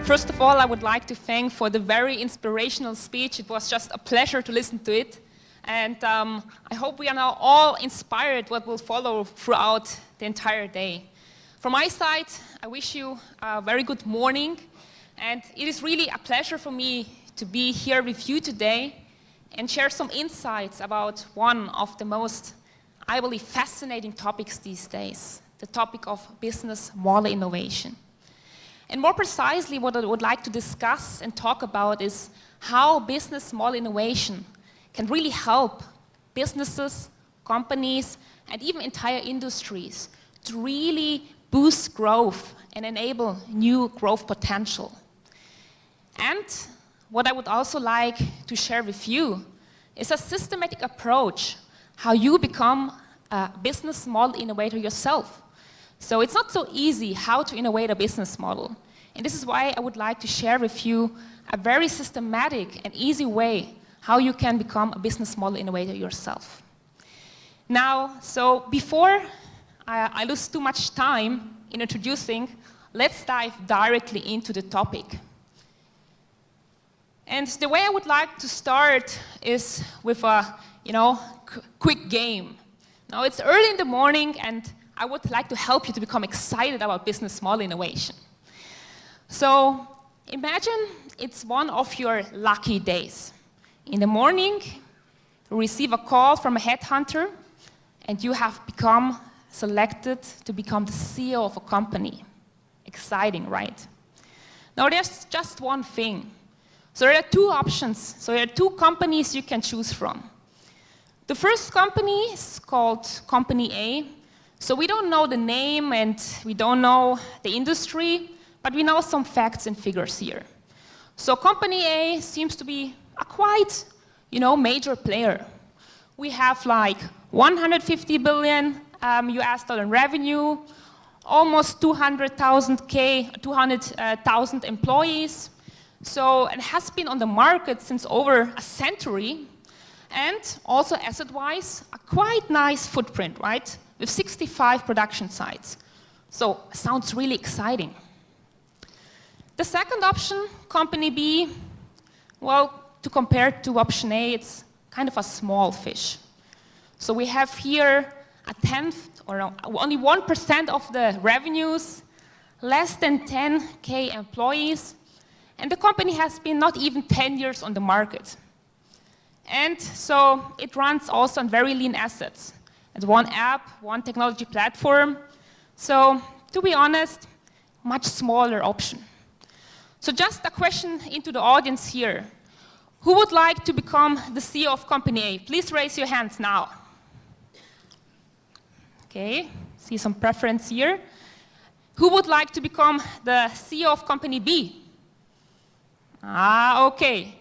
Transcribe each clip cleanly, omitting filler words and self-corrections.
First of all, I would like to thank for the very inspirational speech. It was just a pleasure to listen to it. And I hope we are now all inspired what will follow throughout the entire day. From my side, I wish you a very good morning. And it is really a pleasure for me to be here with you today and share some insights about one of the most, I believe, fascinating topics these days, the topic of business model innovation. And more precisely, what I would like to discuss and talk about is how business model innovation can really help businesses, companies, and even entire industries to really boost growth and enable new growth potential. And what I would also like to share with you is a systematic approach how you become a business model innovator yourself. So it's not so easy how to innovate a business model. And this is why I would like to share with you a very systematic and easy way how you can become a business model innovator yourself. Now, so before I lose too much time in introducing, let's dive directly into the topic. And the way I would like to start is with a, quick game. Now, it's early in the morning, and I would like to help you to become excited about business model innovation. So imagine it's one of your lucky days. In the morning, you receive a call from a headhunter, and you have become selected to become the CEO of a company. Exciting, right? Now, there's just one thing. So there are two options. So there are two companies you can choose from. The first company is called Company A. So we don't know the name and we don't know the industry, but we know some facts and figures here. So Company A seems to be a quite, major player. We have like 150 billion US dollar in revenue, almost 200,000 employees. So it has been on the market since over a century, and also asset-wise, a quite nice footprint, right? With 65 production sites. So sounds really exciting. The second option, Company B, well, to compare to option A, it's kind of a small fish. So we have here a tenth, or only 1% of the revenues, less than 10K employees, and the company has been not even 10 years on the market. And so it runs also on very lean assets. It's one app, one technology platform. So to be honest, much smaller option. So just a question into the audience here. Who would like to become the CEO of Company A? Please raise your hands now. Okay, see some preference here. Who would like to become the CEO of Company B? Okay.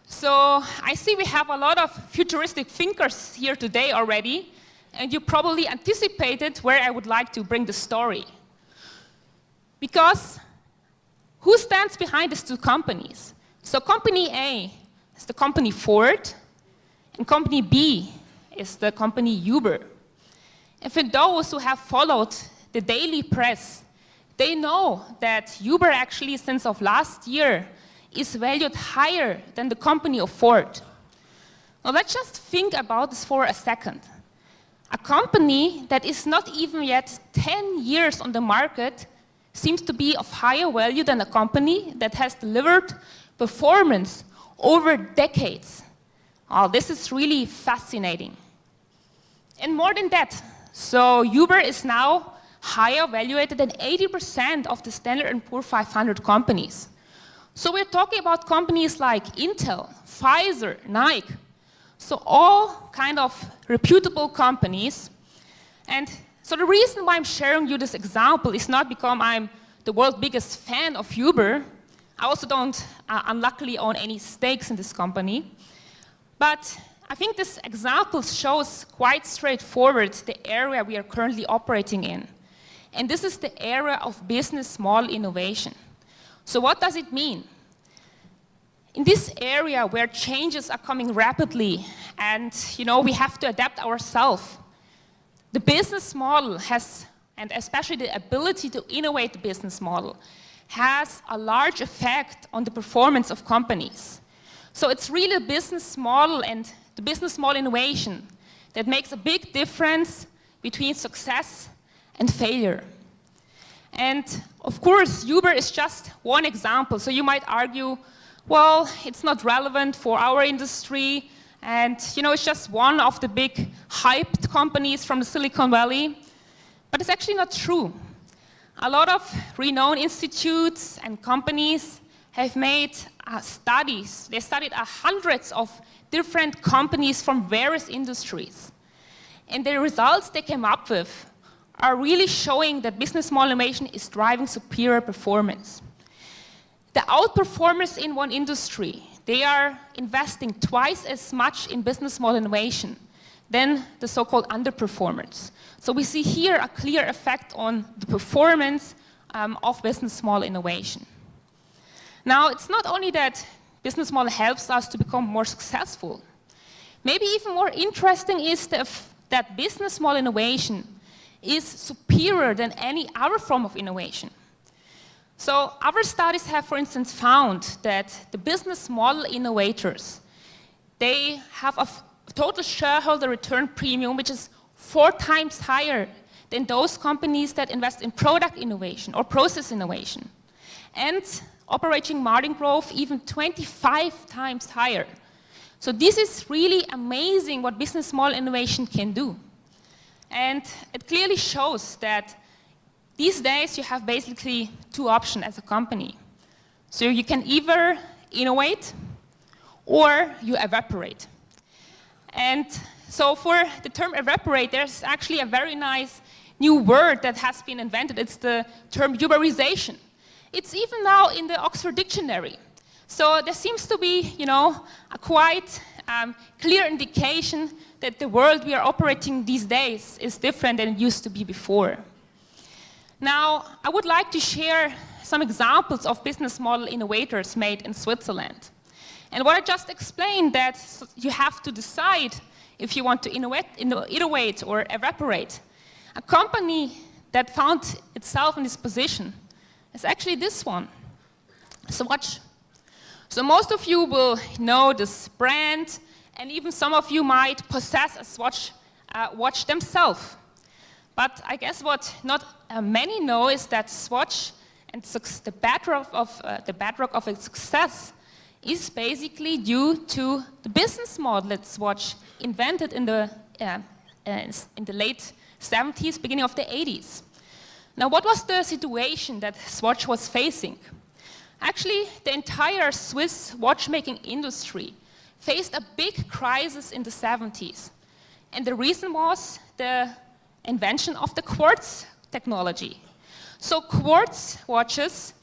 So I see we have a lot of futuristic thinkers here today already, and you probably anticipated where I would like to bring the story. Because who stands behind these two companies? So Company A is the company Ford, and Company B is the company Uber. And for those who have followed the daily press, they know that Uber actually, since of last year, is valued higher than the company of Ford. Now let's just think about this for a second. A company that is not even yet 10 years on the market seems to be of higher value than a company that has delivered performance over decades. Oh, this is really fascinating. And more than that, so Uber is now higher valuated than 80% of the Standard & Poor's 500 companies. So we're talking about companies like Intel, Pfizer, Nike. So all kind of reputable companies. And so the reason why I'm sharing you this example is not because I'm the world's biggest fan of Uber. I also don't, unluckily, own any stakes in this company. But I think this example shows quite straightforward the area we are currently operating in. And this is the area of business model innovation. So what does it mean? In this area where changes are coming rapidly and we have to adapt ourselves, the business model has, and especially the ability to innovate the business model, has a large effect on the performance of companies. So it's really the business model and the business model innovation that makes a big difference between success and failure. And of course, Uber is just one example. So you might argue, well, it's not relevant for our industry, and it's just one of the big hyped companies from the Silicon Valley. But it's actually not true. A lot of renowned institutes and companies have made studies. They studied hundreds of different companies from various industries. And the results they came up with are really showing that business model innovation is driving superior performance. The outperformers in one industry, they are investing twice as much in business model innovation than the so-called underperformers. So we see here a clear effect on the performance of business model innovation. Now, it's not only that business model helps us to become more successful. Maybe even more interesting is that business model innovation is superior than any other form of innovation. So our studies have, for instance, found that the business model innovators, they have a total shareholder return premium which is 4 times higher than those companies that invest in product innovation or process innovation. And operating margin growth even 25 times higher. So this is really amazing what business model innovation can do. And it clearly shows that these days you have basically 2 options as a company. So you can either innovate or you evaporate. And so for the term evaporate, there's actually a very nice new word that has been invented. It's the term Uberization. It's even now in the Oxford Dictionary. So there seems to be, a quite clear indication that the world we are operating these days is different than it used to be before. Now, I would like to share some examples of business model innovators made in Switzerland. And what I just explained, that you have to decide if you want to innovate or evaporate. A company that found itself in this position is actually this one, Swatch. So most of you will know this brand, and even some of you might possess a Swatch watch themselves. But I guess what not many know is that Swatch and the bedrock of its success is basically due to the business model that Swatch invented in the late 70s, beginning of the 80s. Now, what was the situation that Swatch was facing? Actually, the entire Swiss watchmaking industry faced a big crisis in the 70s. And the reason was the invention of the quartz technology. So quartz watches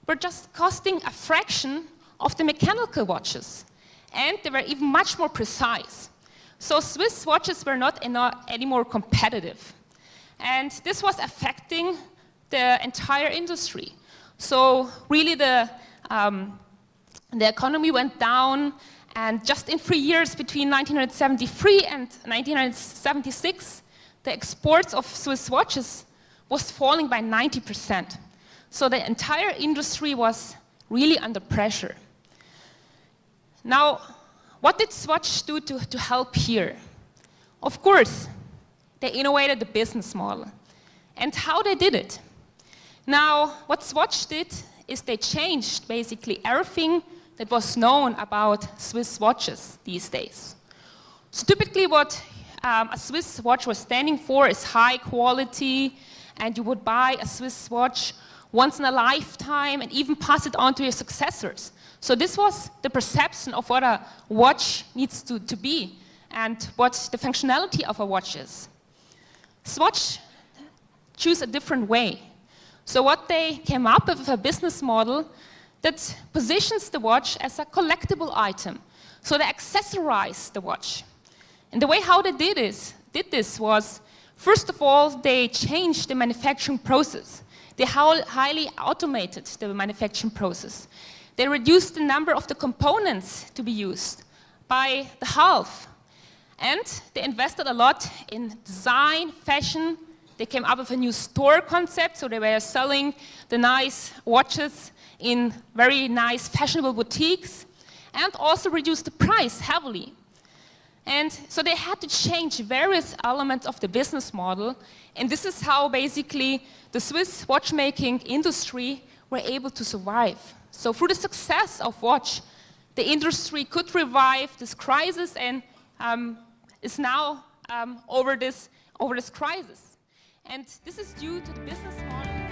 were just costing a fraction of the mechanical watches. And they were even much more precise. So Swiss watches were not anymore competitive. And this was affecting the entire industry. So really the economy went down, and just in 3 years between 1973 and 1976, the exports of Swiss watches was falling by 90%. So the entire industry was really under pressure. Now, what did Swatch do to help here? Of course, they innovated the business model. And how they did it? Now, what Swatch did is they changed basically everything that was known about Swiss watches these days. So typically what a Swiss watch was standing for is high quality, and you would buy a Swiss watch once in a lifetime and even pass it on to your successors. So this was the perception of what a watch needs to be and what the functionality of a watch is. Swatch chose a different way. So what they came up with a business model that positions the watch as a collectible item. So they accessorized the watch. And the way how they did this was, first of all, they changed the manufacturing process. They highly automated the manufacturing process. They reduced the number of the components to be used by the half. And they invested a lot in design, fashion, They came up with a new store concept, so they were selling the nice watches in very nice fashionable boutiques, and also reduced the price heavily. And so they had to change various elements of the business model, and this is how basically the Swiss watchmaking industry were able to survive. So through the success of watch, the industry could revive this crisis and is now over this crisis. And this is due to the business model.